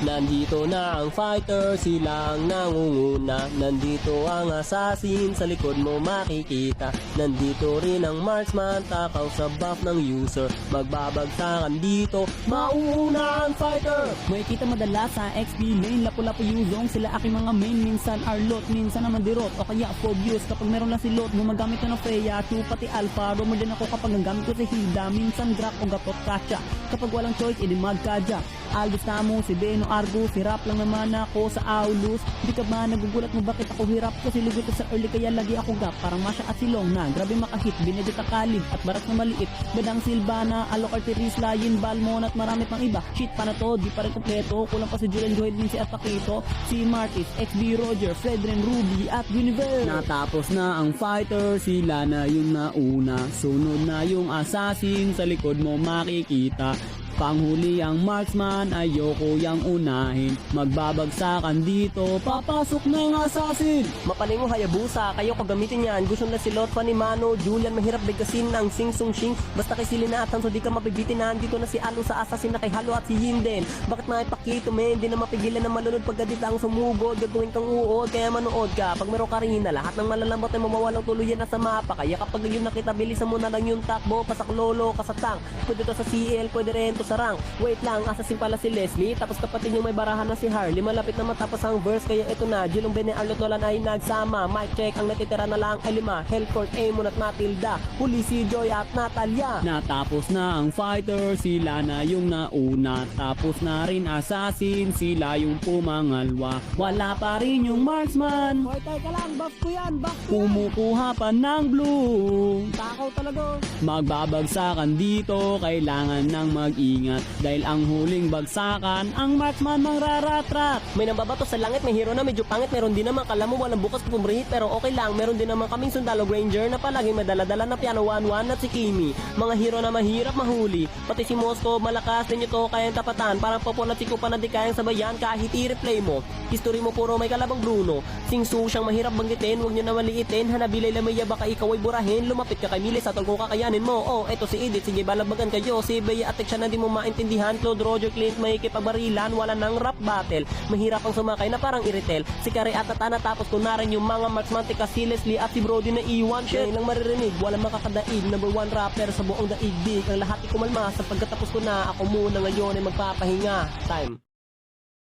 Nandito na ang fighter, silang nangunguna. Nandito ang assassin, sa likod mo makikita. Nandito rin ang marksman, takaw sa buff ng user. Magbabagsakan dito, mauuna ang fighter. May kita madalas sa XP lane, lapu-lapu yuzong. Sila aking mga main, minsan Arlot, minsan naman Dirot, o kaya Phobius. Kapag meron lang si Lot, gumagamit ko ng Freya, 2 pati Alpha. Roamer din ako kapag nagamit ko si Hilda, minsan Drak o Gatot Katya. Kapag walang choice, edi Magkadya. Aldous Tamo, si Beno Argus, hirap lang naman ako sa Aulus. Di ka ba nagugulat mo bakit ako hirap? Kasi lugot sa early kaya lagi ako gap. Parang Masha at Silong na, grabe makahit, Benedetta Khalid at Barak na maliit. Badang Silvana, Alok Arteris, Layin, Balmon at marami pang iba. Shit pa na to, di pa rin kompleto. Kulang pa si Julian Joel din si Atakito, si Martis, XB Roger, Fredren, Ruby at Universe. Natapos na ang fighter, sila na yung nauna. Sunod na yung assassin, sa likod mo makikita. Panghuli ang marksman, ayoko yang unahin. Magbabagsakan dito, papasok ng assassin. Mapalingo Hayabusa, kayo ko gamitin yan. Gusto na si Lot, Fanny Mano, Julian, mahirap bigkasin ng Sing Sung Shing. Basta kay Silinatan, so di ka mapibitin na. Dito na si Alo sa assassin na kay Halo at si Yinden. Bakit makipakito men, di na mapigilan na malunod pagkadit ang sumugod. Gagawin kang uod, kaya manood ka. Pag meron ka rin na lahat ng malalambot ay mawawalang tuluyan na sa mapa. Kaya kapag yun nakita, bilisan mo na lang yung takbo. Pasak lolo, kasatang. Pwede to sa CL, pwede rin to sa rank. Wait lang, assassin pala si Leslie. Tapos kapatid yung may barahan na si Harley. Malapit na matapos ang verse, kaya ito na. Jilong Bene Arlot Nolan ay nagsama. Mic check, ang natitira na lang ay 5. Hellcourt, Amon at Matilda. Huli si Joy at Natalia. Natapos na ang fighter, sila na yung nauna. Tapos na rin assassin, sila yung pumangalwa. Wala pa rin yung marksman. Hoy, teka lang, buff ko yan, buff ko yan. Kumukuha pa ng blue. Takaw talaga. Magbabagsakan dito, kailangan ng mag-ingat. Dahil ang huling bagsakan, ang marksman mangraratrat. May nambabato sa langit, may hero na medyo pangit. Meron din naman kala mo walang bukas pumrihit, pero okay lang. Meron din naman kaming sundalo Granger na palaging madala-dala na piano 1-1 at si Kimi. Mga hero na mahirap mahuli. Pati si Moscow, malakas din ito kayang tapatan. Parang Popol at si Kupa na di kayang sabayan kahit i-replay mo. History mo puro may kalabang Bruno. Singsu siyang mahirap banggitin, huwag nyo na maliitin. Hanabilay lamaya baka ikaw ay burahin. Lumapit ka kay Miles at kung kakayanin mo. Oh, eto si Edith, sige balabagan kayo. Si Bea at siya na di mo maintindihan. Claude Roger Clint may ikipagbarilan, wala nang rap battle. Mahirap ang sumakay na parang iritel. Si Kari at Tatana tapos ko na rin yung mga marksman tika si Leslie at si Brody na iwan. Shit, lang maririnig, walang makakadaig. Number 1 rapper sa buong daigdig. Ang lahat ikumalma sa pagkatapos ko na. Ako muna ngayon ay magpapahinga. Time.